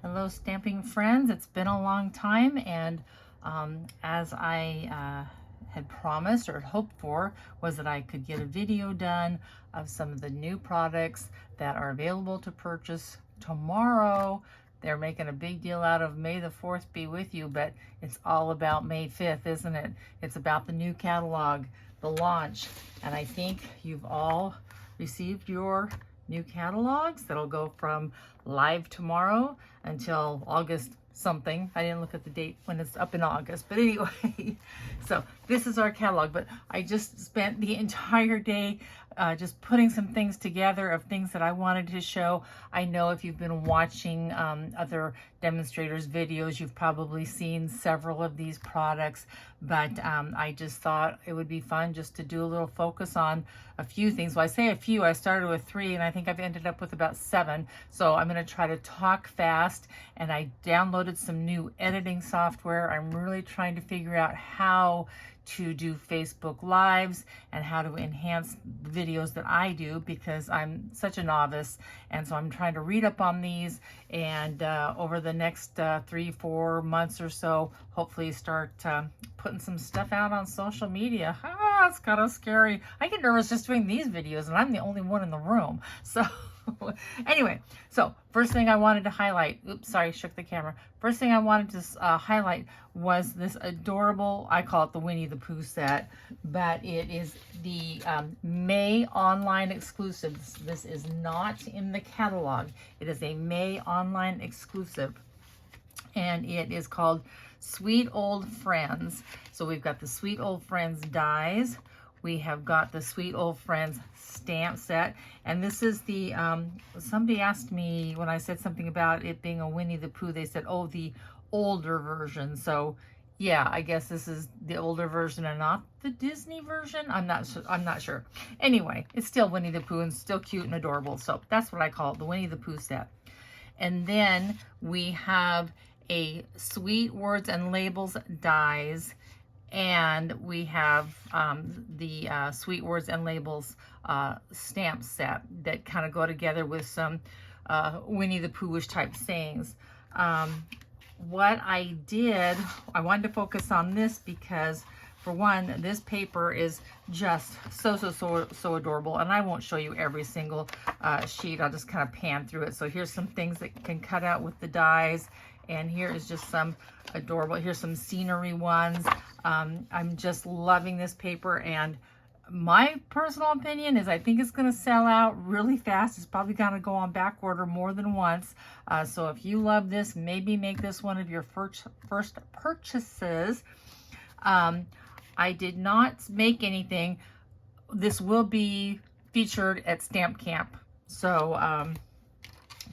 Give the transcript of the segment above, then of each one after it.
Hello, stamping friends. It's been a long time, and as I had promised or hoped for, was that I could get a video done of some of the new products that are available to purchase tomorrow. They're making a big deal out of May the 4th be with you, but it's all about May 5th, isn't it? It's about the new catalog, the launch, and I think you've all received your new catalogs that'll go from live tomorrow until August something. I didn't look at the date when it's up in August, but anyway, so this is our catalog. But I just spent the entire day just putting some things together of things that I wanted to show. I know if you've been watching other demonstrators videos, you've probably seen several of these products, but I just thought it would be fun just to do a little focus on a few things. Well, I say a few, I started with 3 and I think I've ended up with about 7. So I'm going to try to talk fast, and I downloaded some new editing software. I'm really trying to figure out how to do Facebook Lives and how to enhance the videos that I do, because I'm such a novice, and so I'm trying to read up on these, and over the next 3-4 months or so, hopefully start putting some stuff out on social media. It's kind of scary. I get nervous just doing these videos, and I'm the only one in the room. So anyway, so first thing I wanted to highlight, oops, sorry, shook the camera. First thing I wanted to highlight was this adorable, I call it the Winnie the Pooh set, but it is the May online exclusive. This is not in the catalog. It is a May online exclusive, and it is called Sweet Old Friends. So we've got the Sweet Old Friends dies. We have got the Sweet Old Friends stamp set. And this is the, somebody asked me when I said something about it being a Winnie the Pooh, they said, oh, the older version. So yeah, I guess this is the older version and not the Disney version. I'm not sure. Anyway, it's still Winnie the Pooh and still cute and adorable. So that's what I call it, the Winnie the Pooh set. And then we have a Sweet Words and Labels dies, and we have the Sweet Words and Labels stamp set that kind of go together with some Winnie the Pooh-ish type sayings. What I did, I wanted to focus on this because, for one, this paper is just so adorable, and I won't show you every single sheet. I'll just kind of pan through it. So here's some things that can cut out with the dies, and here is just some adorable, here's some scenery ones. I'm just loving this paper, and my personal opinion is I think it's going to sell out really fast. It's probably going to go on back order more than once. So if you love this, maybe make this one of your first purchases. I did not make anything. This will be featured at Stamp Camp. So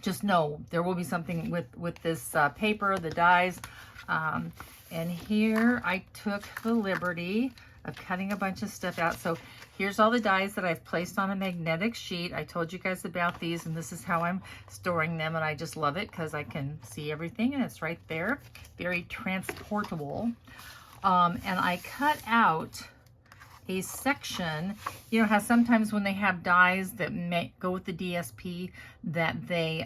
just know there will be something with this paper, the dies. And here I took the liberty of cutting a bunch of stuff out. So here's all the dies that I've placed on a magnetic sheet. I told you guys about these, and this is how I'm storing them, and I just love it because I can see everything and it's right there. Very transportable. And I cut out a section, you know how sometimes when they have dies that may go with the DSP, that they,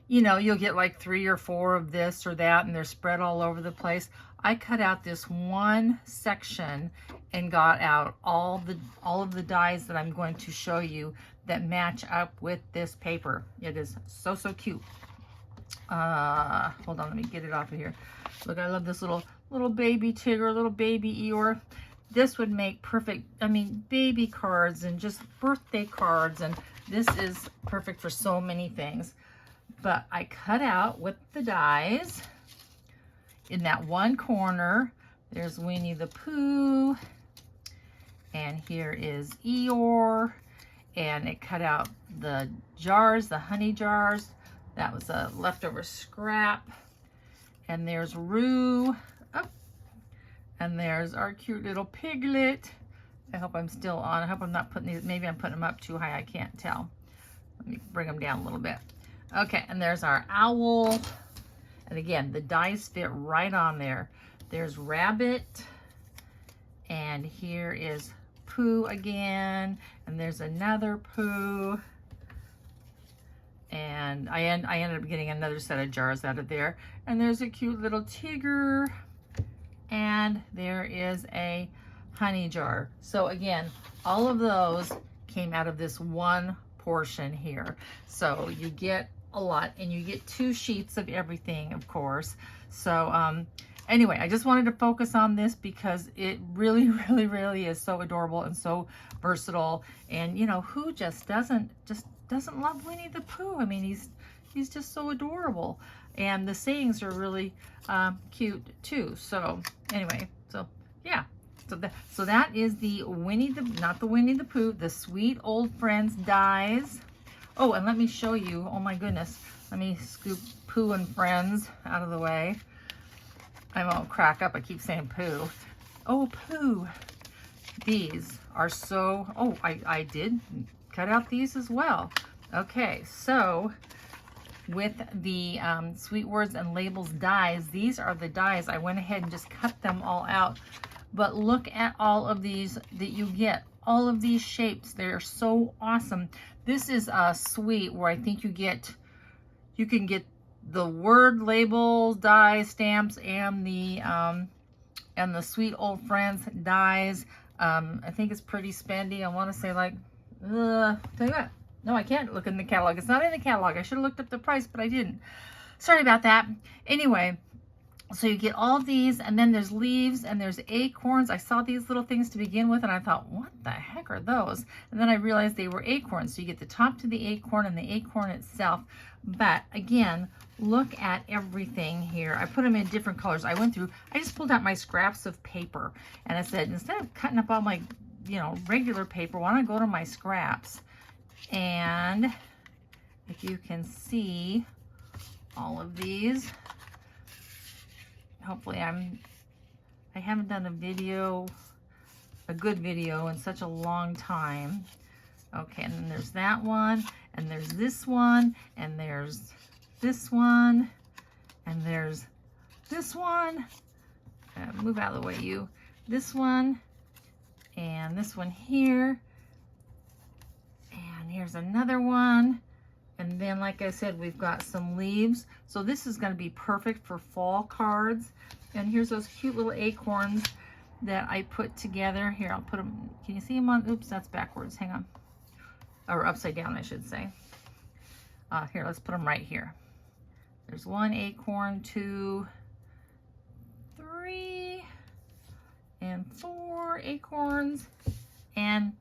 you know, you'll get like 3 or 4 of this or that, and they're spread all over the place. I cut out this one section and got out all of the dies that I'm going to show you that match up with this paper. It is so cute. Hold on, let me get it off of here. Look, I love this little baby Tigger, little baby Eeyore. This would make perfect, I mean, baby cards and just birthday cards, and this is perfect for so many things. But I cut out with the dies in that one corner. There's Winnie the Pooh, and here is Eeyore, and it cut out the jars, the honey jars. That was a leftover scrap. And there's Roo. Oh, and there's our cute little piglet. I hope I'm still on. I hope I'm not putting these, maybe I'm putting them up too high, I can't tell. Let me bring them down a little bit. Okay, and there's our owl. And again, the dies fit right on there. There's Rabbit, and here is Pooh again, and there's another Pooh. And I ended up getting another set of jars out of there. And there's a cute little Tigger. And there is a honey jar. So again, all of those came out of this one portion here. So you get a lot, and you get 2 sheets of everything, of course. So anyway, I just wanted to focus on this because it really, really, really is so adorable and so versatile. And you know, who just doesn't love Winnie the Pooh? I mean, he's just so adorable, and the sayings are really cute too. So anyway, so yeah, so that is the not the Winnie the Pooh, the Sweet Old Friends dies. Oh, and let me show you. Oh my goodness, let me scoop Pooh and Friends out of the way. I won't crack up. I keep saying Pooh. Oh, Pooh. These are so. Oh, I did cut out these as well. Okay, so with the Sweet Words and Labels dies, these are the dies. I went ahead and just cut them all out. But look at all of these that you get. All of these shapes, they're so awesome. This is sweet, where I think you can get the word labels, die stamps, and the Sweet Old Friends dies. I think it's pretty spendy. I want to say like, tell you what, no, I can't look in the catalog. It's not in the catalog. I should have looked up the price, but I didn't. Sorry about that. Anyway, so you get all of these, and then there's leaves, and there's acorns. I saw these little things to begin with, and I thought, what the heck are those? And then I realized they were acorns. So you get the top to the acorn and the acorn itself. But again, look at everything here. I put them in different colors. I just pulled out my scraps of paper, and I said, instead of cutting up all my, regular paper, why don't I go to my scraps? And if you can see all of these, hopefully I haven't done a good video in such a long time. Okay, and then there's that one, and there's this one, and there's this one, and there's this one. Move out of the way, you. This one, and this one here, and here's another one. And then, like I said, we've got some leaves. So this is going to be perfect for fall cards. And here's those cute little acorns that I put together. Here, I'll put them. Can you see them on? Oops, that's backwards. Hang on. Or upside down, I should say. Here, let's put them right here. There's 1 acorn, 2, 3, and 4 acorns. And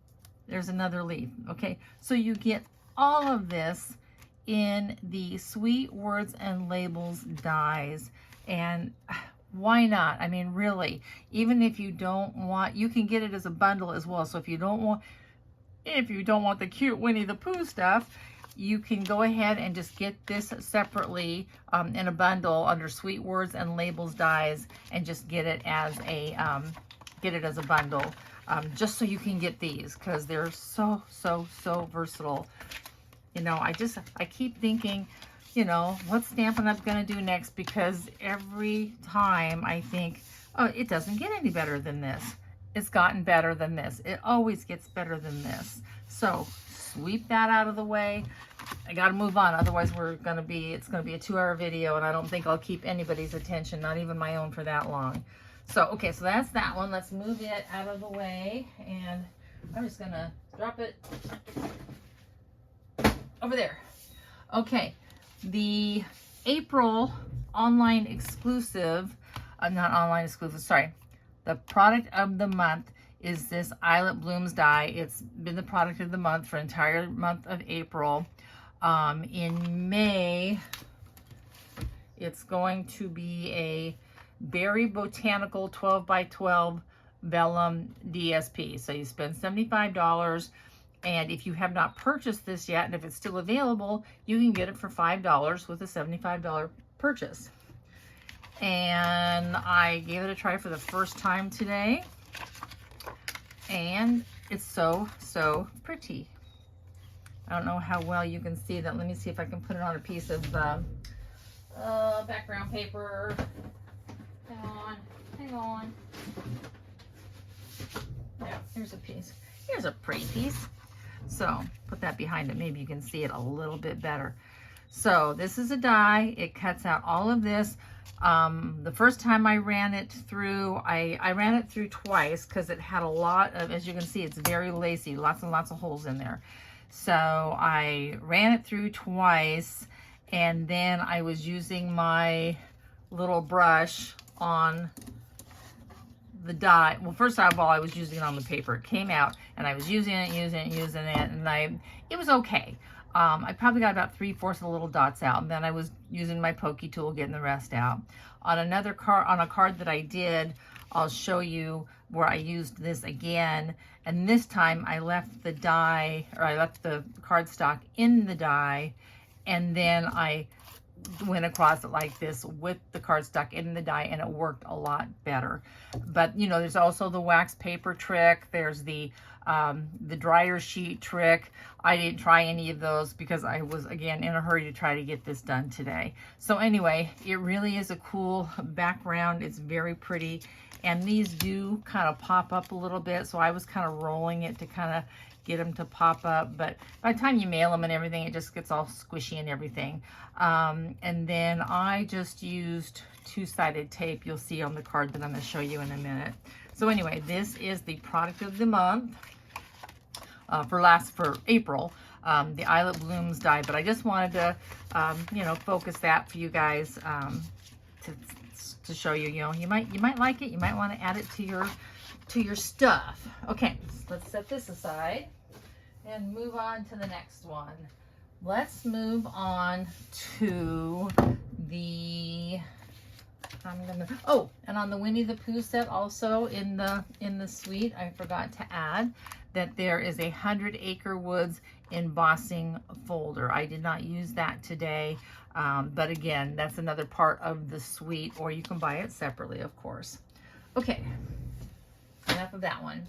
there's another leaf. Okay, so you get all of this in the Sweet Words and Labels dies. And why not? I mean, really, even if you don't want, you can get it as a bundle as well. So if you don't want the cute Winnie the Pooh stuff, you can go ahead and just get this separately in a bundle under Sweet Words and Labels dies, and just get it as a bundle, just so you can get these, because they're so versatile. I keep thinking, what's Stampin' Up! Gonna do next? Because every time I think, oh, it doesn't get any better than this. It's gotten better than this. It always gets better than this. So sweep that out of the way. I gotta move on. Otherwise, it's gonna be a 2-hour video, and I don't think I'll keep anybody's attention, not even my own, for that long. So, okay, so that's that one. Let's move it out of the way, and I'm just gonna drop it over there. Okay, the April online exclusive, not online exclusive, sorry. The product of the month is this Eyelet Blooms die. It's been the product of the month for the entire month of April. In May, it's going to be a Berry Botanical 12 by 12 Vellum DSP. So you spend $75. And if you have not purchased this yet, and if it's still available, you can get it for $5 with a $75 purchase. And I gave it a try for the first time today. And it's so pretty. I don't know how well you can see that. Let me see if I can put it on a piece of background paper. Hang on. Yeah, here's a piece. Here's a pretty piece. So put that behind it. Maybe you can see it a little bit better. So this is a die. It cuts out all of this. The first time I ran it through, I ran it through twice because it had a lot of, as you can see, it's very lacy, lots and lots of holes in there. So I ran it through twice, and then I was using my little brush on the die. Well, first of all, I was using it on the paper. It came out, and I was using it, and it was okay. I probably got about 3/4 of the little dots out, and then I was using my pokey tool, getting the rest out. On another card, on a card that I did, I'll show you where I used this again, and this time I left the die, or I left the cardstock in the die, and then I went across it like this with the cardstock in the die, and it worked a lot better. But you know, there's also the wax paper trick. There's the dryer sheet trick. I didn't try any of those because I was, again, in a hurry to try to get this done today. So anyway, it really is a cool background. It's very pretty, and these do kind of pop up a little bit, so I was kind of rolling it to kind of get them to pop up, but by the time you mail them and everything, it just gets all squishy and everything. And then I just used two-sided tape. You'll see on the card that I'm going to show you in a minute. So anyway, this is the product of the month for April, the Islet Blooms die. But I just wanted to, you know, focus that for you guys to show you. You know, you might like it. You might want to add it to your stuff. Okay, so let's set this aside and move on to the next one. Let's move on to the, and on the Winnie the Pooh set also in the suite, I forgot to add that there is a 100 Acre Woods embossing folder. I did not use that today, but again, that's another part of the suite, or you can buy it separately, of course. Okay, enough of that one.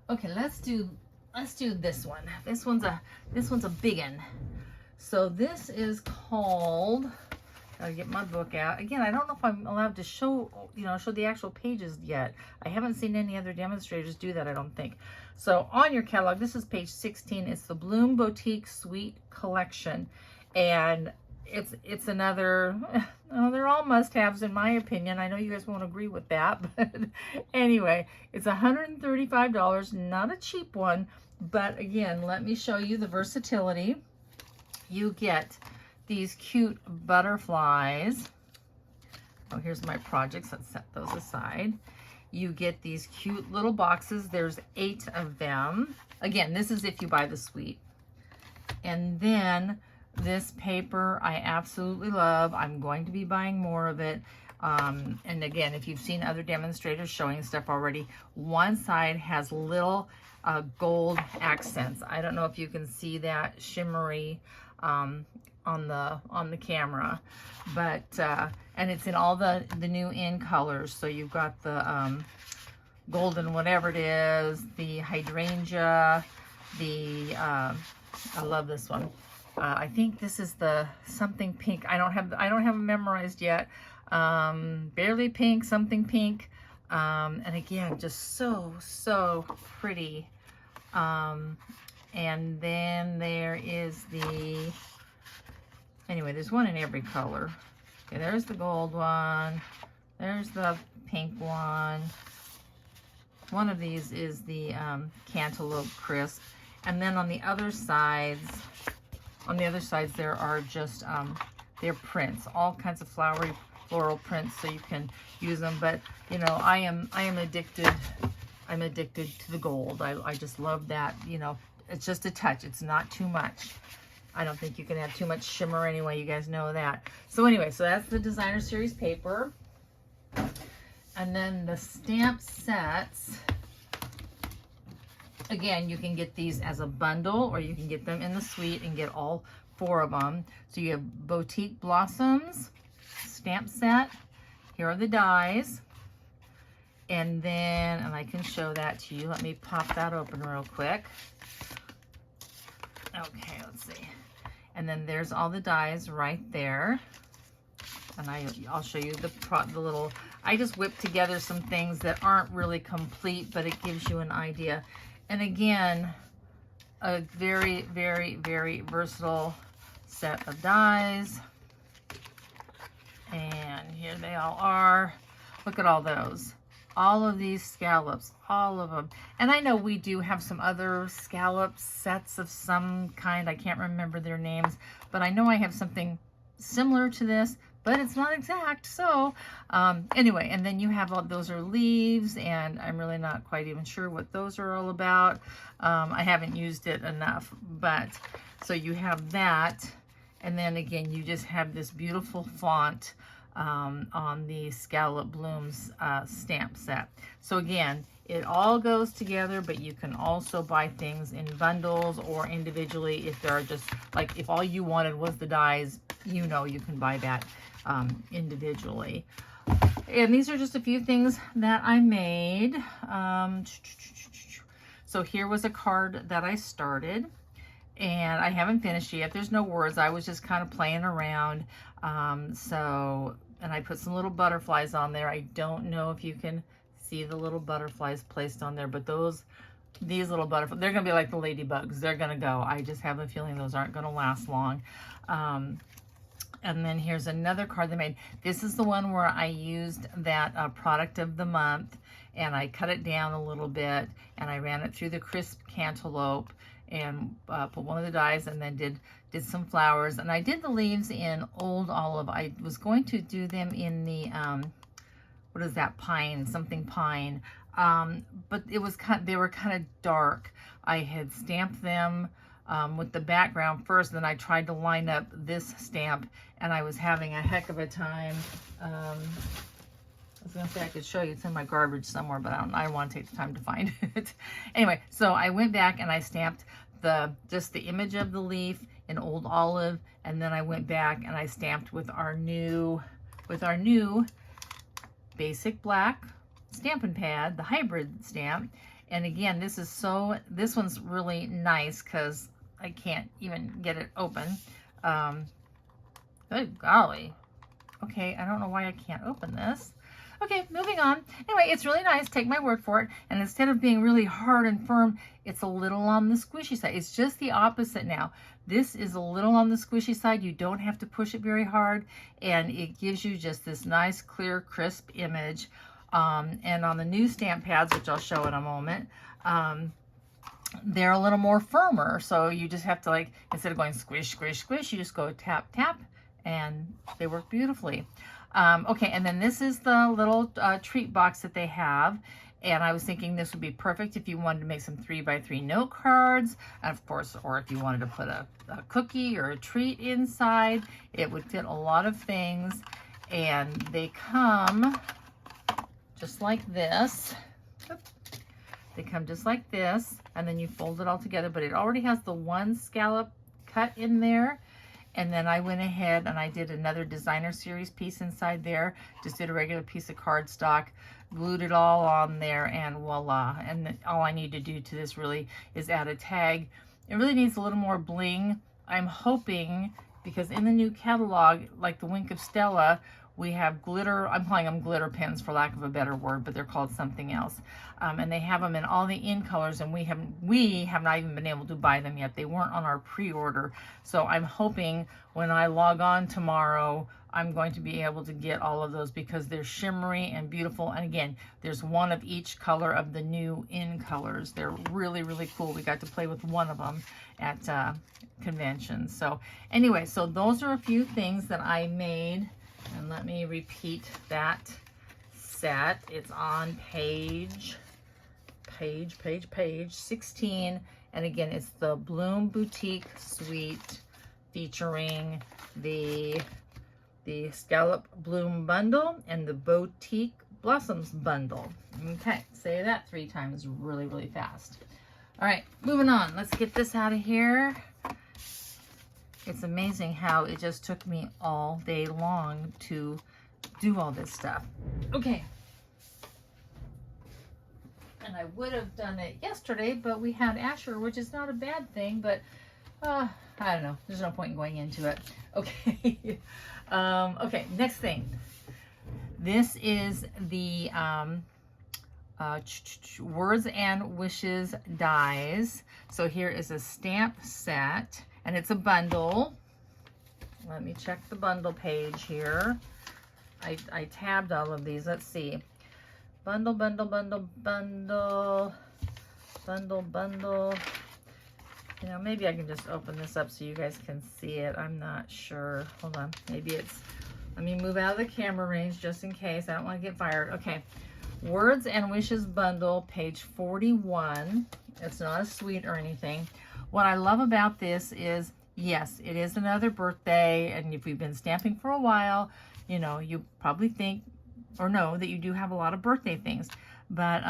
Okay, let's do this one. This one's a big one. So this is called, gotta get my book out. Again, I don't know if I'm allowed to show the actual pages yet. I haven't seen any other demonstrators do that, I don't think. So on your catalog, this is page 16. It's the Bloom Boutique Suite Collection. And it's another, they're all must-haves in my opinion. I know you guys won't agree with that, but anyway, it's $135, not a cheap one, but again, let me show you the versatility. You get these cute butterflies. Oh, here's my projects. Let's set those aside. You get these cute little boxes. There's 8 of them. Again, this is if you buy the suite. And then this paper I absolutely love. I'm going to be buying more of it. And again, if you've seen other demonstrators showing stuff already, one side has little gold accents. I don't know if you can see that shimmery on the camera, but and it's in all the new in colors. So you've got the golden whatever it is, the hydrangea, the I love this one. I think this is the something pink. I don't have them memorized yet. Barely pink, something pink. And again, just so pretty. And then there is anyway, there's one in every color. Okay, there's the gold one. There's the pink one. One of these is the Cantaloupe Crisp. And then on the other sides, there are just, they're prints, all kinds of flowery floral prints, so you can use them. But, you know, I am addicted. I'm addicted to the gold. I just love that, you know. It's just a touch. It's not too much. I don't think you can have too much shimmer anyway. You guys know that. So anyway, so that's the Designer Series paper. And then the stamp sets. Again, you can get these as a bundle, or you can get them in the suite and get all 4 of them. So you have Boutique Blossoms stamp set. Here are the dies. And then, and I can show that to you. Let me pop that open real quick. Okay, let's see. And then there's all the dies right there. And I'll show you the little, I just whipped together some things that aren't really complete, but it gives you an idea. And again, a very, very, very versatile set of dies. And here they all are. Look at all those. All of these scallops, all of them. And I know we do have some other scallop sets of some kind. I can't remember their names, but I know I have something similar to this, but it's not exact. So anyway, and then you have all those are leaves, and I'm really not quite even sure what those are all about. I haven't used it enough, but so you have that. And then again, you just have this beautiful font on the Scallop Blooms stamp set. So again, it all goes together, but you can also buy things in bundles or individually if there are just, like if all you wanted was the dies, you know you can buy that individually. And these are just a few things that I made. So here was a card that I started. And I haven't finished yet. There's no words. I was just kind of playing around. And I put some little butterflies on there. I don't know if you can see the little butterflies placed on there, but these little butterflies, they're gonna be like the ladybugs. They're gonna go. I just have a feeling those aren't gonna last long. And then here's another card they made. This is the one where I used that product of the month, and I cut it down a little bit, and I ran it through the crisp cantaloupe, and put one of the dies, and then did some flowers. And I did the leaves in Old Olive. I was going to do them in the what is that, pine, something pine, but it was they were kind of dark. I had stamped them with the background first, then I tried to line up this stamp, and I was having a heck of a time. I was gonna say I could show you, it's in my garbage somewhere, but I don't want to take the time to find it. Anyway, so I went back and I stamped just the image of the leaf in Old Olive, and then I went back and I stamped with our new basic black Stampin' Pad, the hybrid stamp. And again, this one's really nice because I can't even get it open. Good golly. Okay, I don't know why I can't open this. Okay, moving on. Anyway, it's really nice. Take my word for it. And instead of being really hard and firm, it's a little on the squishy side. It's just the opposite now. This is a little on the squishy side. You don't have to push it very hard. And it gives you just this nice, clear, crisp image. And on the new stamp pads, which I'll show in a moment, they're a little more firmer. So you just have to, like, instead of going squish, squish, squish, you just go tap, tap, and they work beautifully. Okay, and then this is the little treat box that they have, and I was thinking this would be perfect if you wanted to make some 3x3 note cards, and of course, or if you wanted to put a cookie or a treat inside. It would fit a lot of things, and they come just like this. They come just like this, and then you fold it all together, but it already has the one scallop cut in there. And then I went ahead and I did another designer series piece inside there. Just did a regular piece of cardstock, glued it all on there, and voila. And all I need to do to this really is add a tag. It really needs a little more bling. I'm hoping, because in the new catalog, like the Wink of Stella, we have glitter, I'm calling them glitter pens for lack of a better word, but they're called something else. And they have them in all the in colors, and we have not even been able to buy them yet. They weren't on our pre-order. So I'm hoping when I log on tomorrow, I'm going to be able to get all of those because they're shimmery and beautiful. And again, there's one of each color of the new in colors. They're really, really cool. We got to play with one of them at convention. So anyway, so those are a few things that I made. And let me repeat that set. It's on page 16. And again, it's the Bloom Boutique Suite featuring the Scallop Bloom Bundle and the Boutique Blossoms Bundle. Okay, say that 3 times really, really fast. All right, moving on. Let's get this out of here. It's amazing how it just took me all day long to do all this stuff. Okay. And I would have done it yesterday, but we had Asher, which is not a bad thing, but I don't know. There's no point in going into it. Okay. Okay, next thing. This is the Words and Wishes dies. So here is a stamp set, and it's a bundle. let me check the bundle page here. I tabbed all of these. Let's see. Bundle, bundle, bundle, bundle, bundle, bundle. You know, maybe I can just open this up so you guys can see it. I'm not sure. Hold on. Maybe it's, let me move out of the camera range just in case. I don't want to get fired. Okay. Words and Wishes bundle, page 41. It's not a suite or anything. What I love about this is, yes, it is another birthday. And if we've been stamping for a while, you know, you probably think or know that you do have a lot of birthday things. But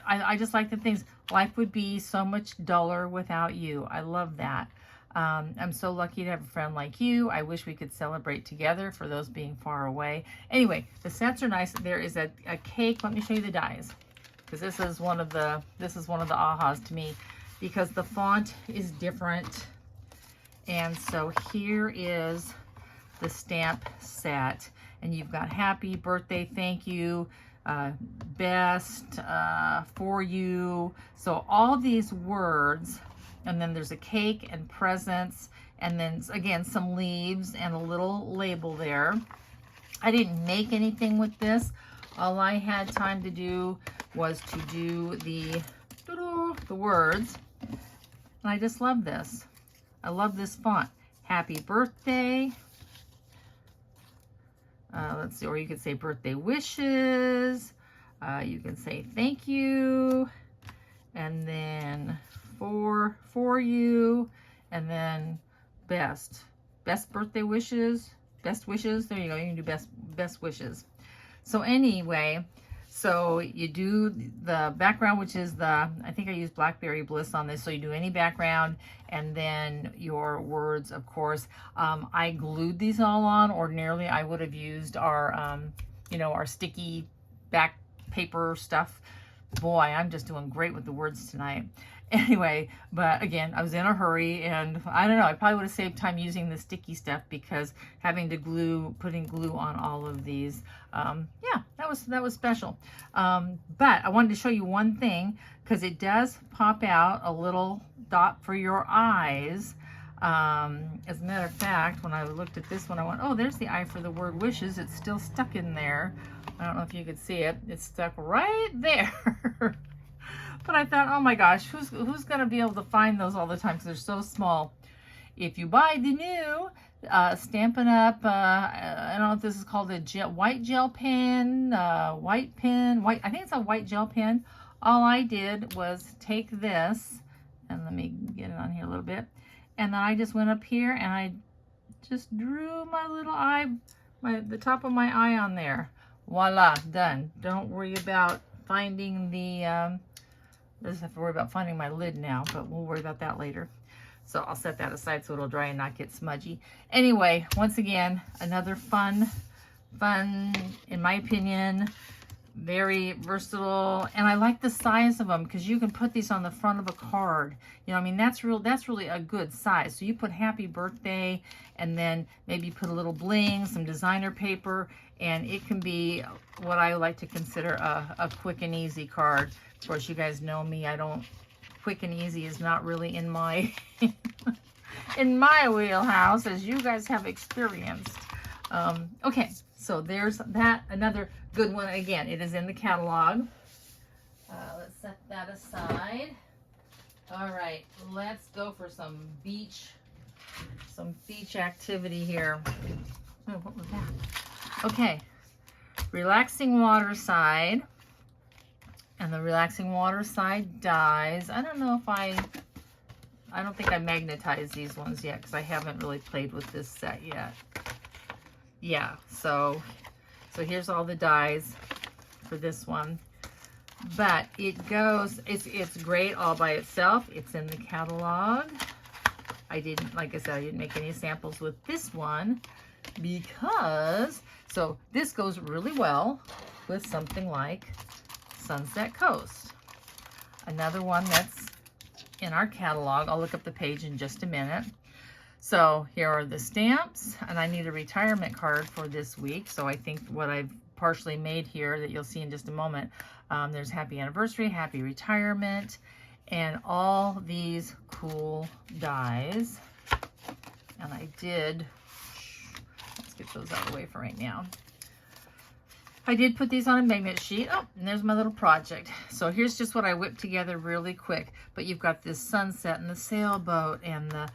I just like the things. Life would be so much duller without you. I love that. I'm so lucky to have a friend like you. I wish we could celebrate together for those being far away. Anyway, the sets are nice. There is a cake. Let me show you the dies, because this is one of the ahas to me, because the font is different. And so here is the stamp set, and you've got happy birthday, thank you, best, for you. So all these words, and then there's a cake and presents, and then again some leaves and a little label there. I didn't make anything with this. All I had time to do was to do the words, and I just love this. I love this font. Happy birthday. Let's see, or you could say birthday wishes. You can say thank you, and then for you, and then best birthday wishes, best wishes. There you go. You can do best wishes. So anyway, so you do the background, which is I think I used Blackberry Bliss on this. So you do any background, and then your words, of course. I glued these all on. Ordinarily, I would have used our, you know, our sticky back paper stuff. Boy, I'm just doing great with the words tonight. Anyway, but again, I was in a hurry, and I don't know, I probably would have saved time using the sticky stuff, because having to putting glue on all of these, yeah, that was special. But I wanted to show you one thing, because it does pop out a little dot for your eyes. As a matter of fact, when I looked at this one, I went, oh, there's the eye for the word wishes. It's still stuck in there. I don't know if you could see it. It's stuck right there. But I thought, oh my gosh, who's going to be able to find those all the time, because they're so small. If you buy the new Stampin' Up, I don't know if this is called a white gel pen, white pen, I think it's a white gel pen. All I did was take this, and let me get it on here a little bit, and then I just went up here and I just drew my little eye, the top of my eye on there. Voila, done. Don't worry about finding the, doesn't have to worry about finding my lid now, but we'll worry about that later. So I'll set that aside so it'll dry and not get smudgy. Anyway, once again, another fun, in my opinion, very versatile. And I like the size of them, because you can put these on the front of a card. You know, I mean, that's really a good size. So you put happy birthday, and then maybe put a little bling, some designer paper, and it can be what I like to consider a quick and easy card. Of course, you guys know me. Quick and easy is not really in my in my wheelhouse, as you guys have experienced. Okay, so there's that, another good one. Again, it is in the catalog. Let's set that aside. All right, let's go for some beach activity here. Oh, what was that? Okay, relaxing water side. And the relaxing water side dies. I don't know if I don't think I magnetized these ones yet, because I haven't really played with this set yet. Yeah, so here's all the dies for this one. But it goes, it's great all by itself. It's in the catalog. Like I said, I didn't make any samples with this one, because, so this goes really well with something like Sunset Coast. Another one that's in our catalog. I'll look up the page in just a minute. So here are the stamps, and I need a retirement card for this week. So I think what I've partially made here that you'll see in just a moment, there's happy anniversary, happy retirement, and all these cool dies. And I did get those out of the way for right now. I did put these on a magnet sheet. Oh, and there's my little project. So here's just what I whipped together really quick. But you've got this sunset and the sailboat and the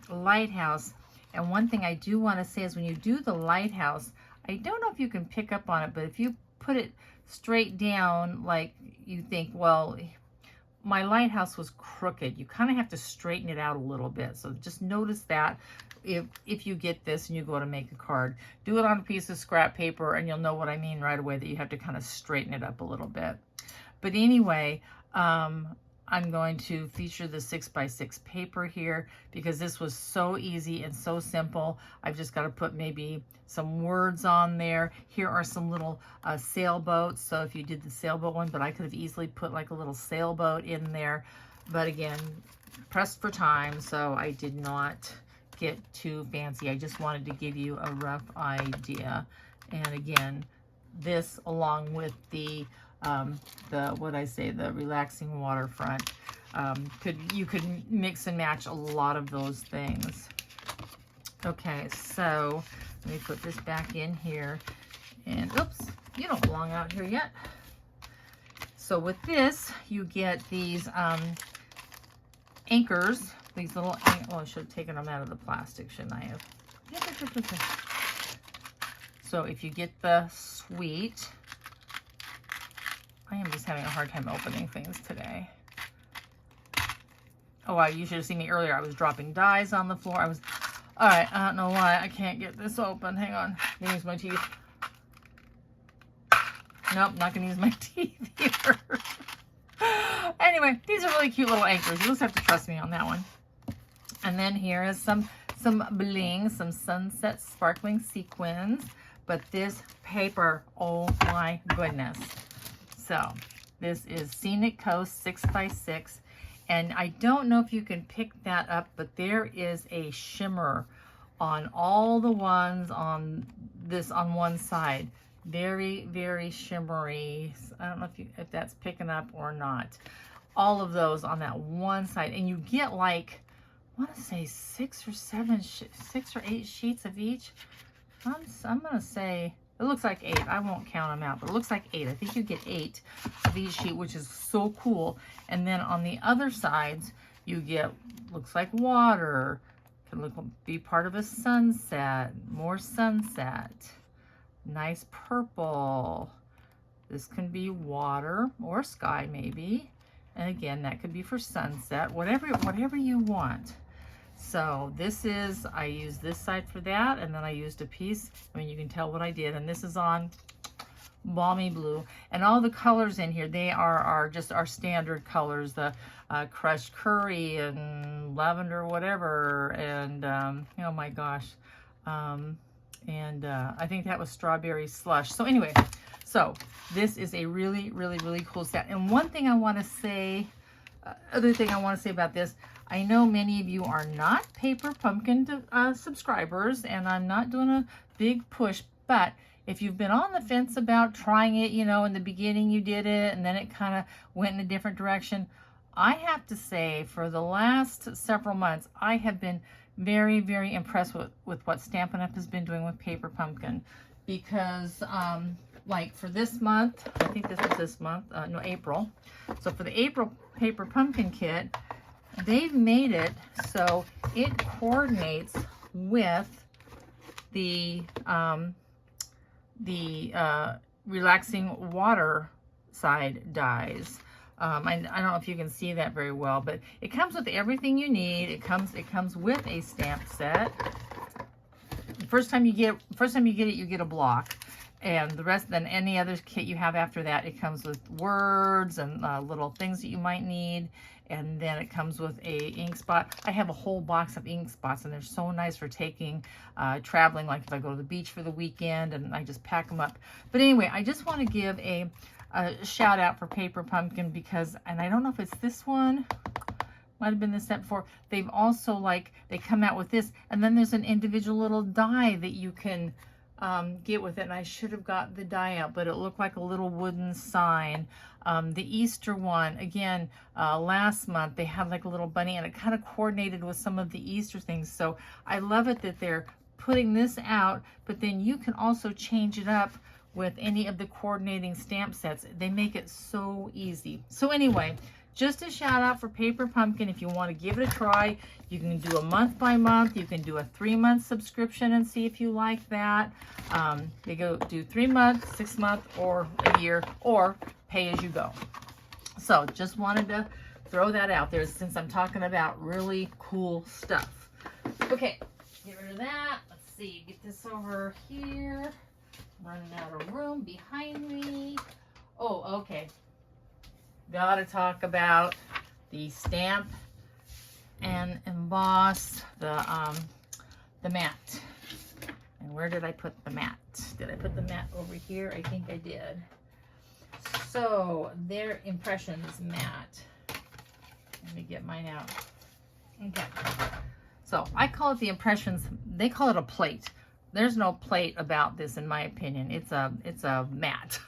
lighthouse. And one thing I do want to say is when you do the lighthouse, I don't know if you can pick up on it, but if you put it straight down, like you think, well, my lighthouse was crooked, you kind of have to straighten it out a little bit. So just notice that if you get this and you go to make a card, do it on a piece of scrap paper and you'll know what I mean right away, that you have to kind of straighten it up a little bit. But anyway, I'm going to feature the 6x6 paper here because this was so easy and so simple. I've just got to put maybe some words on there. Here are some little sailboats. So if you did the sailboat one, but I could have easily put like a little sailboat in there. But again, pressed for time, so I did not get too fancy. I just wanted to give you a rough idea. And again, this along with the relaxing waterfront, you could mix and match a lot of those things. Okay, so let me put this back in here, and oops, you don't belong out here yet. So with this, you get these anchors, these little, oh, I should have taken them out of the plastic, shouldn't I have? So if you get the sweet, I am just having a hard time opening things today. Oh, wow, you should have seen me earlier. I was dropping dies on the floor. All right, I don't know why I can't get this open. Hang on, I'm gonna use my teeth. Nope, not gonna use my teeth either. Anyway, these are really cute little anchors. You just have to trust me on that one. And then here is some bling, some sunset sparkling sequins. But this paper, oh my goodness. So this is Scenic Coast 6x6. And I don't know if you can pick that up, but there is a shimmer on all the ones on this on one side. Very, very shimmery. I don't know if that's picking up or not. All of those on that one side. And you get like, I want to say 6 or 8 sheets of each. I'm going to say, it looks like 8. I won't count them out, but it looks like 8. I think you get 8 of each sheet, which is so cool. And then on the other sides, you get, looks like water. Can be part of a sunset. More sunset. Nice purple. This can be water or sky maybe. And again, that could be for sunset. Whatever you want. So this is, I used this side for that, and then I used a piece. I mean, you can tell what I did. And this is on Balmy Blue. And all the colors in here, they are just our standard colors. The crushed curry and lavender whatever. And, oh my gosh. I think that was strawberry slush. So anyway, so this is a really, really, really cool set. And one thing I want to say, other thing I want to say about this, I know many of you are not Paper Pumpkin subscribers, and I'm not doing a big push, but if you've been on the fence about trying it, you know, in the beginning you did it, and then it kind of went in a different direction, I have to say for the last several months, I have been very, very impressed with what Stampin' Up! Has been doing with Paper Pumpkin, because like for this month, I think this is this month, no, April. So for the April Paper Pumpkin kit, they've made it so it coordinates with the relaxing water side dies. I don't know if you can see that very well, but it comes with everything you need. It comes with a stamp set. First time you get it, you get a block. And the rest, then any other kit you have after that, it comes with words and little things that you might need. And then it comes with a ink spot. I have a whole box of ink spots, and they're so nice for taking, traveling, like if I go to the beach for the weekend, and I just pack them up. But anyway, I just want to give a shout out for Paper Pumpkin because, and I don't know if it's this one, might have been the set before, they've also they come out with this, and then there's an individual little die that you can get with it. And I should have got the die out, but it looked like a little wooden sign. The Easter one, again, last month they had like a little bunny, and it kind of coordinated with some of the Easter things. So I love it that they're putting this out, but then you can also change it up with any of the coordinating stamp sets. They make it so easy. So anyway, just a shout out for Paper Pumpkin. If you want to give it a try, you can do a month by month. You can do a 3-month subscription and see if you like that. They go do 3 months, 6 months, or a year, or pay as you go. So just wanted to throw that out there since I'm talking about really cool stuff. Okay, get rid of that. Let's see, get this over here. Running out of room behind me. Oh, okay. Gotta talk about the stamp and emboss, the mat. And where did I put the mat? Did I put the mat over here? I think I did. So, their impressions mat. Let me get mine out. Okay. So, I call it the impressions. They call it a plate. There's no plate about this, in my opinion. It's a mat.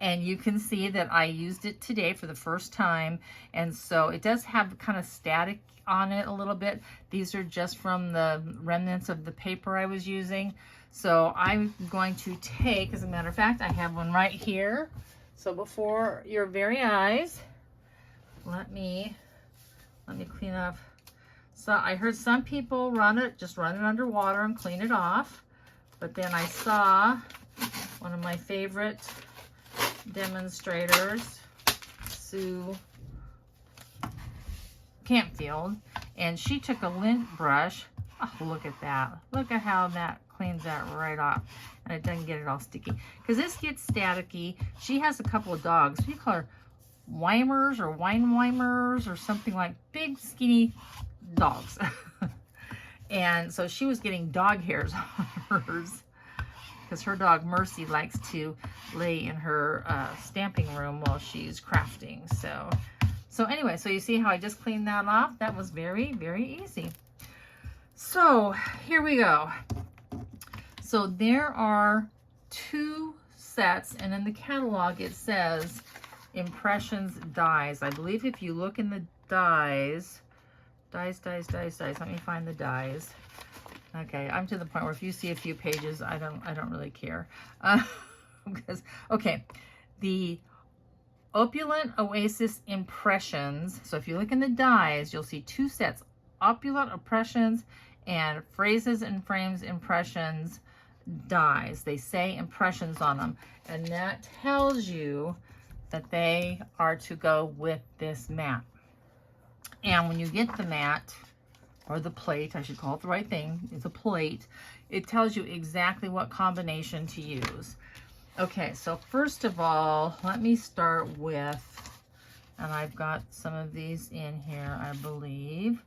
And you can see that I used it today for the first time. And so it does have kind of static on it a little bit. These are just from the remnants of the paper I was using. So I'm going to take, as a matter of fact, I have one right here. So before your very eyes, let me clean up. So I heard some people just run it underwater and clean it off. But then I saw one of my favorite demonstrators, Sue Campfield, and she took a lint brush. Oh, look at that. Look at how that cleans that right off. And it doesn't get it all sticky. Because this gets staticky. She has a couple of dogs. What do you call her? Weimers or Weinweimers or something, like big skinny dogs. And so she was getting dog hairs on hers because her dog Mercy likes to lay in her stamping room while she's crafting. So anyway, so you see how I just cleaned that off? That was very, very easy. So here we go. So there are 2 sets, and in the catalog it says Impressions dies. I believe if you look in the dies, let me find the dies. Okay, I'm to the point where if you see a few pages, I don't really care. Because, okay, the Opulent Oasis Impressions. So if you look in the dies, you'll see 2 sets, Opulent Impressions and Phrases and Frames Impressions dies. They say impressions on them, and that tells you that they are to go with this mat. And when you get the mat, or the plate, I should call it the right thing, it's a plate, it tells you exactly what combination to use. Okay, so first of all, let me start with, and I've got some of these in here, I believe.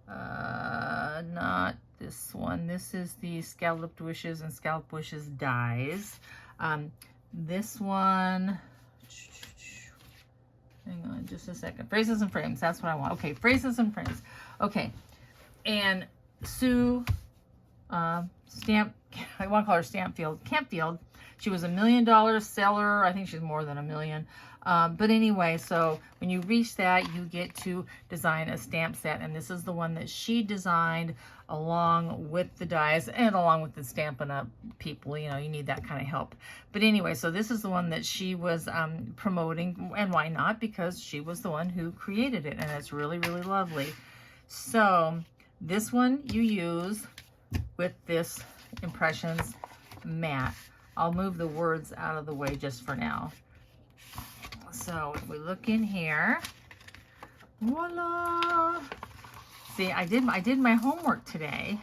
Not this one. This is the Scalloped Wishes and Scalloped Wishes dies. This one, hang on just a second. Phrases and Frames, that's what I want. Okay, Phrases and Frames. Okay, and Sue Stamp, I want to call her Campfield. She was $1 million seller. I think she's more than $1 million. But anyway, so when you reach that, you get to design a stamp set. And this is the one that she designed along with the dies and along with the Stampin' Up! People. You know, you need that kind of help. But anyway, so this is the one that she was promoting. And why not? Because she was the one who created it. And it's really, really lovely. So this one you use with this Impressions mat. I'll move the words out of the way just for now. So if we look in here, voila! See, I did my homework today.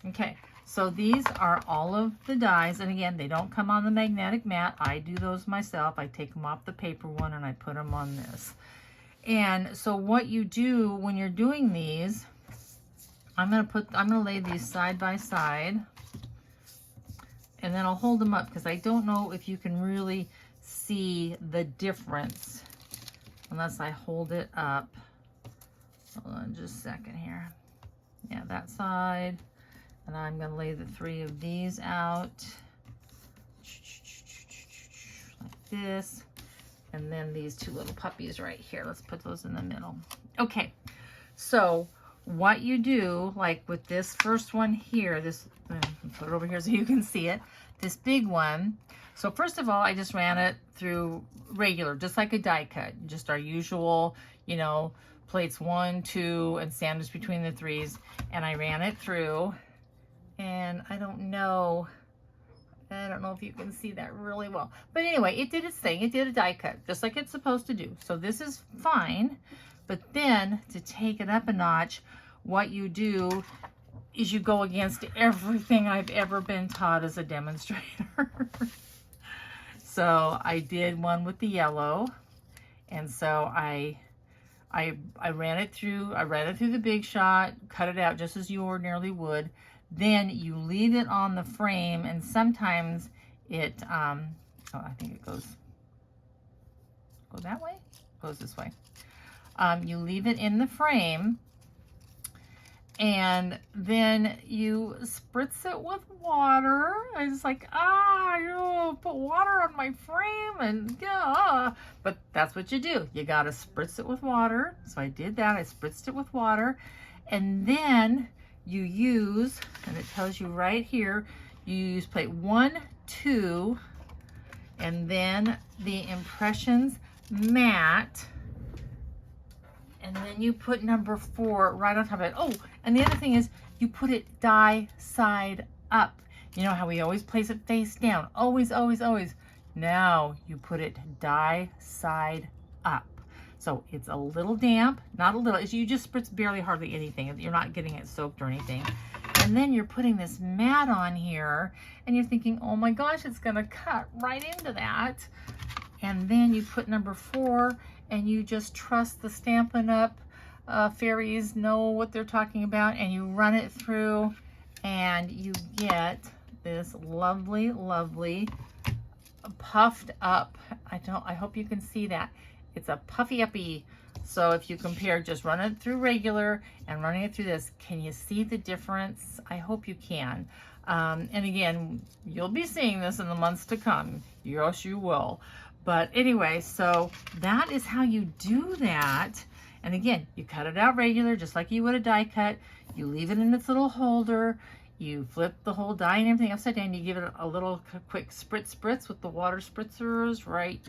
Okay, so these are all of the dies, and again, they don't come on the magnetic mat. I do those myself. I take them off the paper one and I put them on this. And so what you do when you're doing these, I'm gonna lay these side by side, and then I'll hold them up because I don't know if you can really see the difference unless I hold it up. Hold on just a second here. Yeah, that side. And I'm going to lay the 3 of these out like this. And then these 2 little puppies right here. Let's put those in the middle. Okay, so what you do, like with this first one here, this, put it over here so you can see it, this big one. So first of all, I just ran it through regular, just like a die cut, just our usual, you know, plates 1, 2, and sandwich between the 3s. And I ran it through, and I don't know if you can see that really well. But anyway, it did its thing. It did a die cut, just like it's supposed to do. So this is fine. But then to take it up a notch, what you do is you go against everything I've ever been taught as a demonstrator. So I did one with the yellow. And so I ran it through the Big Shot, cut it out just as you ordinarily would. Then you leave it on the frame, and sometimes it, oh, I think it goes that way? Goes this way. You leave it in the frame, and then you spritz it with water. I was like, you put water on my frame, and yeah. But that's what you do. You gotta spritz it with water. So I did that. I spritzed it with water, and then you use, and it tells you right here, you use plate 1, 2, and then the Impressions matte, and then you put number 4 right on top of it. Oh, and the other thing is you put it die side up. You know how we always place it face down? Always, always, always. Now you put it die side up. So it's a little damp, not a little, you just spritz barely hardly anything. You're not getting it soaked or anything. And then you're putting this mat on here, and you're thinking, oh my gosh, it's gonna cut right into that. And then you put number 4, and you just trust the Stampin' Up! Fairies know what they're talking about, and you run it through, and you get this lovely, lovely puffed up. I hope you can see that. It's a puffy uppy. So if you compare just running it through regular and running it through this, can you see the difference? I hope you can. And again, you'll be seeing this in the months to come. Yes, you will. But anyway, so that is how you do that. And again, you cut it out regular, just like you would a die cut. You leave it in its little holder. You flip the whole die and everything upside down. You give it a little quick spritz with the water spritzers right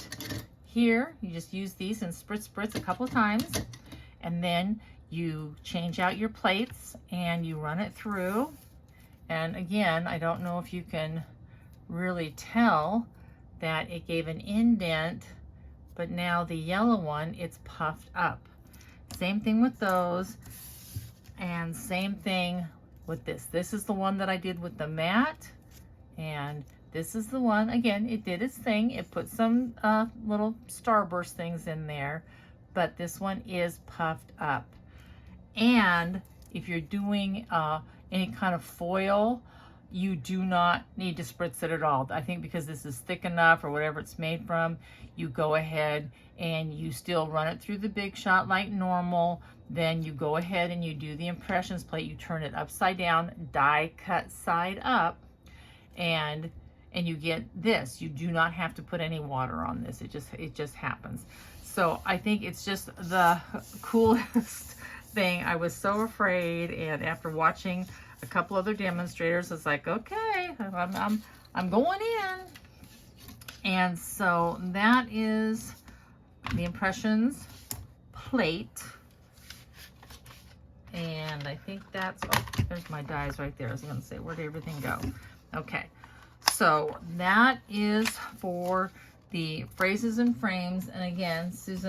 here. You just use these and spritz a couple of times, and then you change out your plates and you run it through. And again, I don't know if you can really tell that it gave an indent, but now the yellow one, it's puffed up. Same thing with those, and same thing with this. This is the one that I did with the matte, and this is the one, again, it did its thing. It put some little starburst things in there, but this one is puffed up. And if you're doing any kind of foil, you do not need to spritz it at all. I think because this is thick enough, or whatever it's made from, you go ahead and you still run it through the Big Shot like normal. Then you go ahead and you do the Impressions plate. You turn it upside down, die cut side up, and you get this. You do not have to put any water on this. It just happens. So I think it's just the coolest thing. I was so afraid, and after watching a couple other demonstrators, it's like, okay, I'm going in. And so that is the Impressions plate. And I think that's, oh, there's my dies right there. I was going to say, where did everything go? Okay. So that is for the phrases and frames. And again, Sue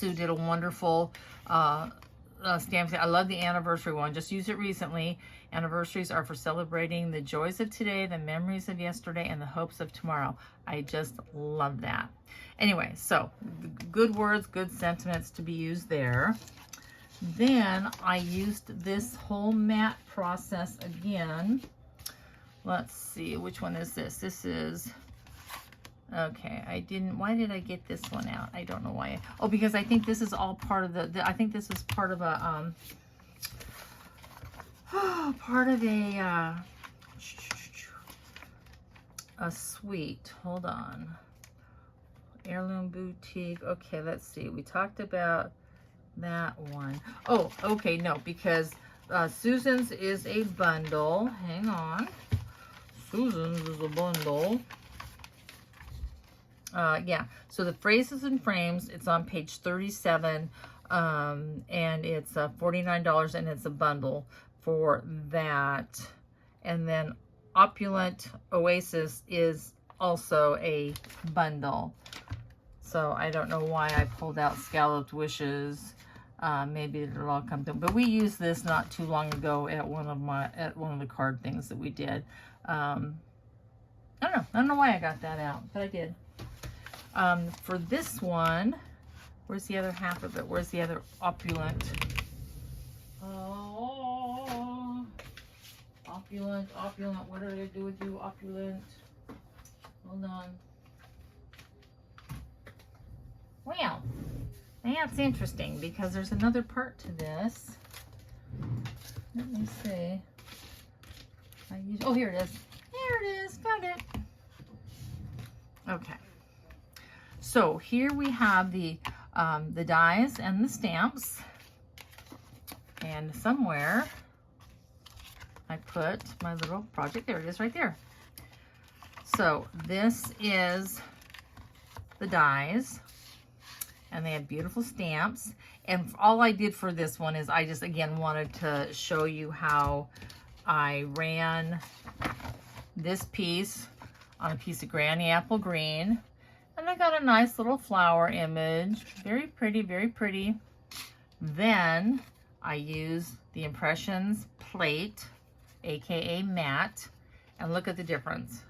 did a wonderful stamp. I love the anniversary one. Just used it recently. Anniversaries are for celebrating the joys of today, the memories of yesterday, and the hopes of tomorrow. I just love that. Anyway, so good words, good sentiments to be used there. Then I used this whole matte process again. Let's see, which one is this? This is, okay, why did I get this one out? I don't know why. Oh, because I think this is all part of I think this is part of a, a suite. Hold on. Heirloom Boutique. Okay, let's see. We talked about that one. Oh, okay, no, because Susan's is a bundle. Hang on. Susan's is a bundle. Yeah, so the Phrases and Frames, it's on page 37, and it's $49, and it's a bundle for that. And then Opulent Oasis is also a bundle. So I don't know why I pulled out Scalloped Wishes. Maybe it'll all come through. But we used this not too long ago at one of the card things that we did. I don't know why I got that out, but I did. For this one, where's the other half of it? Where's the other Opulent? Oh, Opulent. What did I do with you, Opulent? Hold on. Well, that's interesting because there's another part to this. Let me see. Oh, here it is. There it is. Found it. Okay. So here we have the dies and the stamps. And somewhere I put my little project. There it is right there. So this is the dies. And they have beautiful stamps. And all I did for this one is I just, again, wanted to show you how I ran this piece on a piece of Granny Apple Green. And I got a nice little flower image. Very pretty, very pretty. Then I use the Impressions plate, aka matte. And look at the difference.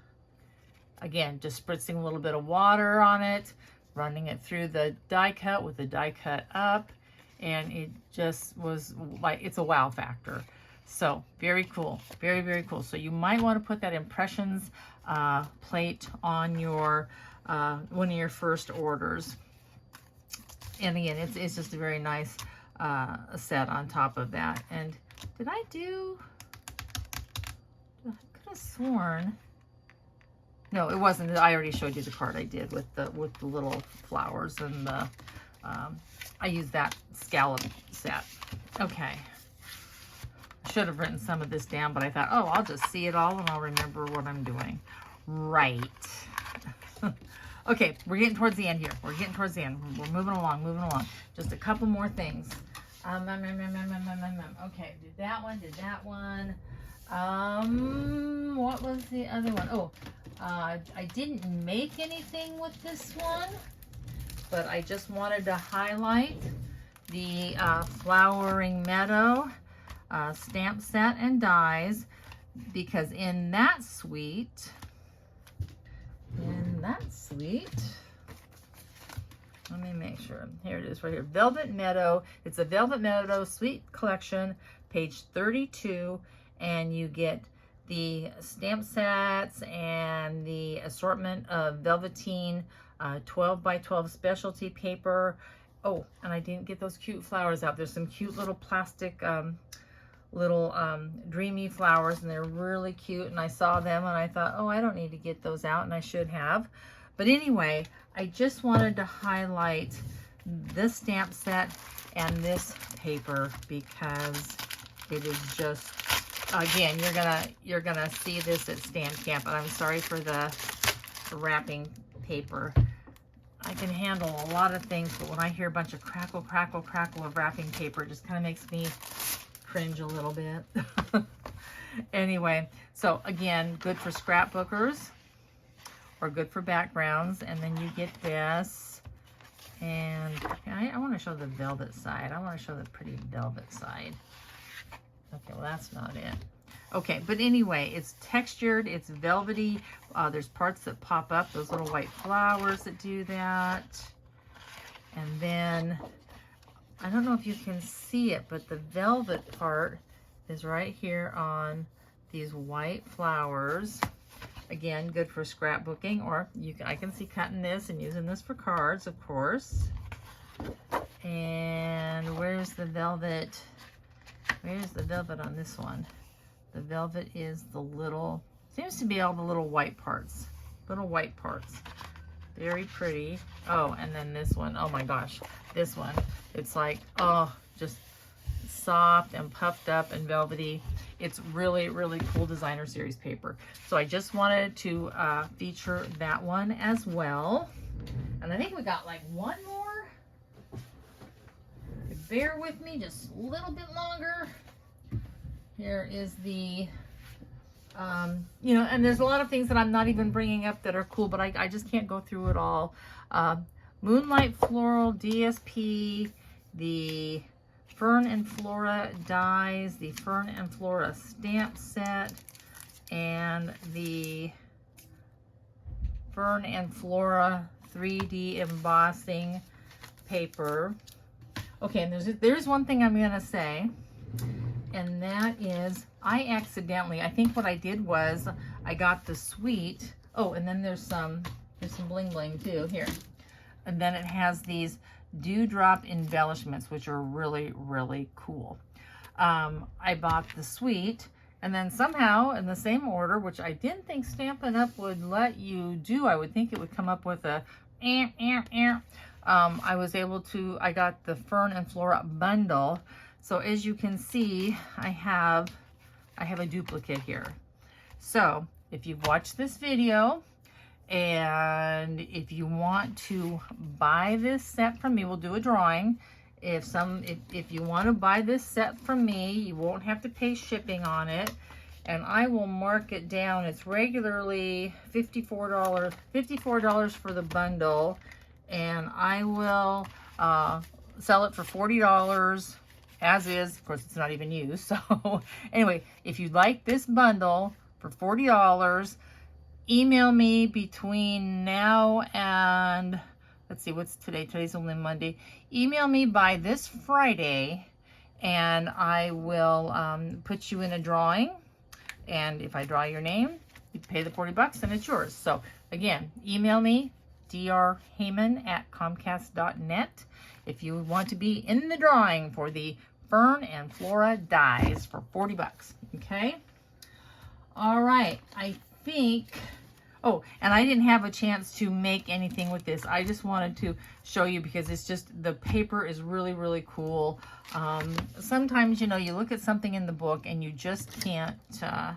Again, just spritzing a little bit of water on it, running it through the die cut with the die cut up, and it just was like, it's a wow factor. So very cool, very, very cool. So you might want to put that Impressions plate on your one of your first orders. And again, it's just a very nice set on top of that. And did I could have sworn, no, it wasn't. I already showed you the card I did with the little flowers and the I used that scallop set. Okay. I should have written some of this down, but I thought, oh, I'll just see it all and I'll remember what I'm doing. Right. Okay, we're getting towards the end here. We're getting towards the end. We're moving along, moving along. Just a couple more things. Okay, did that one. What was the other one? Oh, I didn't make anything with this one, but I just wanted to highlight the Flowering Meadow stamp set and dies, because in that suite, let me make sure. Here it is right here. Velvet Meadow. It's a Velvet Meadow Suite Collection, page 32, and you get the stamp sets and the assortment of velveteen 12 by 12 specialty paper. Oh, and I didn't get those cute flowers out. There's some cute little plastic dreamy flowers, and they're really cute, and I saw them and I thought, oh, I don't need to get those out, and I should have. But anyway, I just wanted to highlight this stamp set and this paper because it is just, again, you're gonna see this at Stamp Camp, and I'm sorry for the wrapping paper. I can handle a lot of things, but when I hear a bunch of crackle, crackle, crackle of wrapping paper, it just kind of makes me cringe a little bit. Anyway, so again, good for scrapbookers or good for backgrounds. And then you get this, and I want to show the velvet side. I want to show the pretty velvet side. Okay, well, that's not it. Okay, but anyway, it's textured, it's velvety. There's parts that pop up, those little white flowers that do that. And then, I don't know if you can see it, but the velvet part is right here on these white flowers. Again, good for scrapbooking, or I can see cutting this and using this for cards, of course. And where's the velvet? Where's the velvet on this one? The velvet is the little, seems to be all the little white parts. Very pretty. Oh, and then this one. Oh my gosh. This one. It's like, oh, just soft and puffed up and velvety. It's really, really cool designer series paper. So I just wanted to feature that one as well. And I think we got like one more. Bear with me just a little bit longer. Here is the, you know, and there's a lot of things that I'm not even bringing up that are cool, but I just can't go through it all. Moonlight Floral DSP, the Fern and Flora dies, the Fern and Flora stamp set, and the Fern and Flora 3D embossing paper. Okay, and there's one thing I'm gonna say, and that is I accidentally, I think what I did was I got the suite. Oh, and then there's some bling bling too here. And then it has these dewdrop embellishments, which are really, really cool. I bought the suite, and then somehow in the same order, which I didn't think Stampin' Up! Would let you do, I would think it would come up with a I was able to, I got the Fern and Flora bundle. So as you can see, I have a duplicate here. So if you've watched this video, and if you want to buy this set from me, we'll do a drawing. If you want to buy this set from me, you won't have to pay shipping on it, and I will mark it down. It's regularly $54 for the bundle, and I will sell it for $40 as is. Of course, it's not even used. So anyway, if you'd like this bundle for $40, email me between now and, let's see, what's today? Today's only Monday. Email me by this Friday, and I will put you in a drawing. And if I draw your name, you pay the $40 and it's yours. So again, email me, drheyman@comcast.net, if you want to be in the drawing for the Fern and Flora dies for $40. Okay. All right. I think, oh, and I didn't have a chance to make anything with this. I just wanted to show you because it's just, the paper is really, really cool. Sometimes, you know, you look at something in the book and you just can't tell.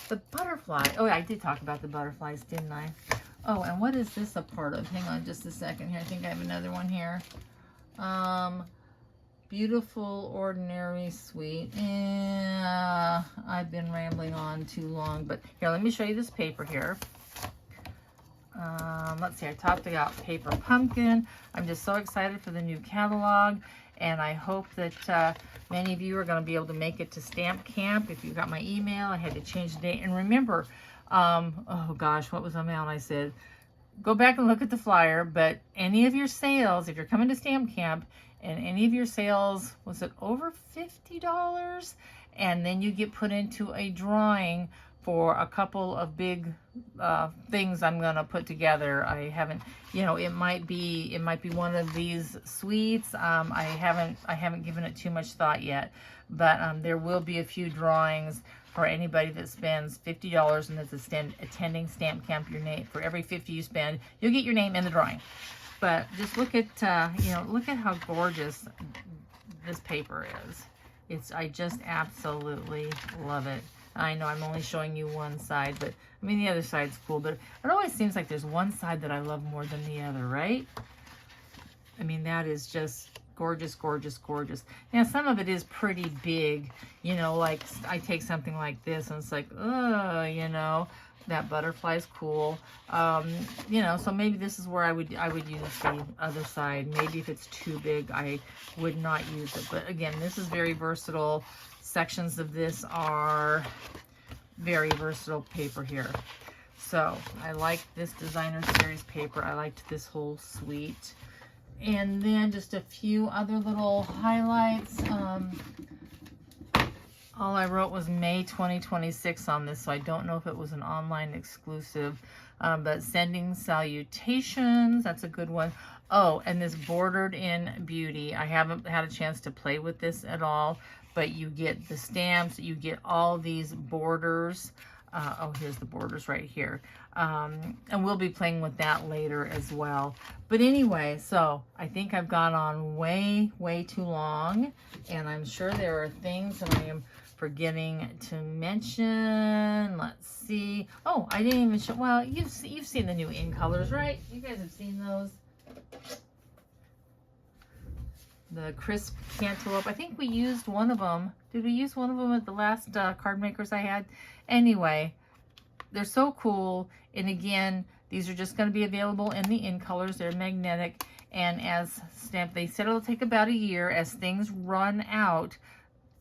The butterfly, oh, I did talk about the butterflies, didn't I? Oh, and what is this a part of? Hang on just a second here. I think I have another one here. Beautiful Ordinary Suite. Yeah, I've been rambling on too long, but here, let me show you this paper here. Let's see, I talked about Paper Pumpkin. I'm just so excited for the new catalog, and I hope that many of you are going to be able to make it to Stamp Camp. If you got my email, I had to change the date. And remember, oh gosh, what was the amount I said? Go back and look at the flyer, but any of your sales, if you're coming to Stamp Camp, and any of your sales, was it over $50? And then you get put into a drawing for a couple of big things I'm gonna put together. I haven't, you know, it might be one of these suites. I haven't given it too much thought yet, but there will be a few drawings for anybody that spends $50 and that's attending Stamp Camp. Your name, for every 50 you spend, you'll get your name in the drawing. But just look at, you know, look at how gorgeous this paper is. I just absolutely love it. I know I'm only showing you one side, but I mean, the other side's cool, but it always seems like there's one side that I love more than the other, right? I mean, that is just gorgeous, gorgeous, gorgeous. Now, some of it is pretty big, you know, like I take something like this and it's like, oh, you know, that butterfly is cool. You know, so maybe this is where I would use the other side. Maybe if it's too big, I would not use it. But again, this is very versatile. Sections of this are very versatile paper here. So I like this designer series paper. I liked this whole suite. And then just a few other little highlights. All I wrote was May 2026 on this, so I don't know if it was an online exclusive. But sending salutations, that's a good one. Oh, and this Bordered in Beauty. I haven't had a chance to play with this at all, but you get the stamps, you get all these borders. Oh, here's the borders right here. And we'll be playing with that later as well. But anyway, so I think I've gone on way too long, and I'm sure there are things that I am forgetting to mention. Let's see. Oh, I didn't even show, well, you've seen the new in colors, right? You guys have seen those. The crisp cantaloupe. I think we used one of them. Did we use one of them at the last card makers I had? Anyway, they're so cool. And again, these are just going to be available in the in colors. They're magnetic. And as Stamp, they said it'll take about a year. As things run out,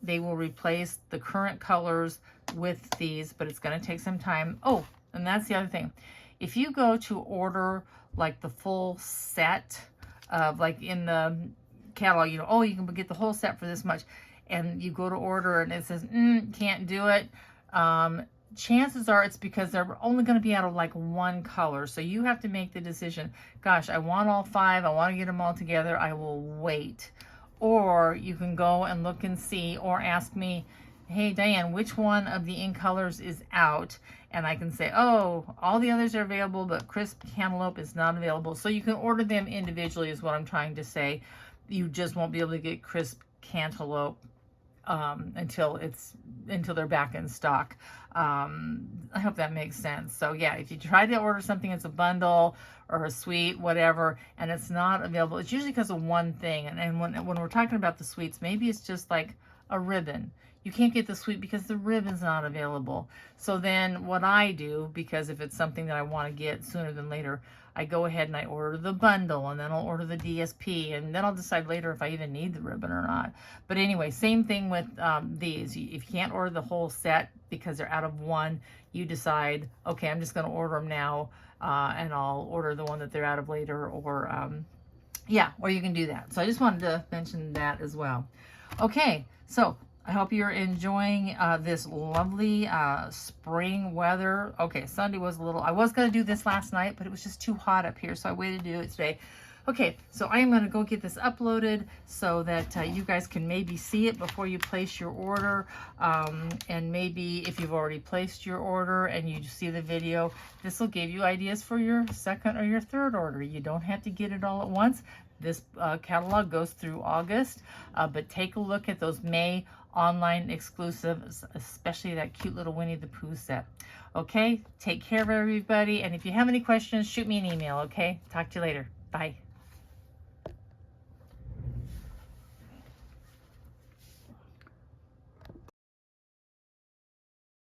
they will replace the current colors with these, but it's going to take some time. Oh, and that's the other thing. If you go to order like the full set of, like in the catalog, you know, oh, you can get the whole set for this much, and you go to order and it says can't do it, chances are it's because they're only going to be out of like one color. So you have to make the decision, gosh, I want all 5, I want to get them all together, I will wait. Or you can go and look and see, or ask me, hey Diane, which one of the in colors is out? And I can say, oh, all the others are available, but crisp cantaloupe is not available. So you can order them individually is what I'm trying to say. You just won't be able to get crisp cantaloupe until they're back in stock. I hope that makes sense. So yeah, if you try to order something as a bundle or a suite, whatever, and it's not available, it's usually because of one thing. And when we're talking about the suites, maybe it's just like a ribbon. You can't get the suite because the ribbon's not available. So then what I do, because if it's something that I want to get sooner than later, I go ahead and I order the bundle, and then I'll order the DSP, and then I'll decide later if I even need the ribbon or not. But anyway, same thing with these. If you can't order the whole set because they're out of one, you decide, okay, I'm just going to order them now, and I'll order the one that they're out of later, or yeah, or you can do that. So I just wanted to mention that as well. Okay, so I hope you're enjoying this lovely spring weather. Okay, Sunday was a little, I was going to do this last night, but it was just too hot up here, so I waited to do it today. Okay, so I am going to go get this uploaded so that you guys can maybe see it before you place your order. And maybe if you've already placed your order and you see the video, this will give you ideas for your second or your third order. You don't have to get it all at once. This catalog goes through August, but take a look at those May online exclusives, especially that cute little Winnie the Pooh set. Okay, take care of everybody, and if you have any questions, shoot me an email. Okay, talk to you later. Bye.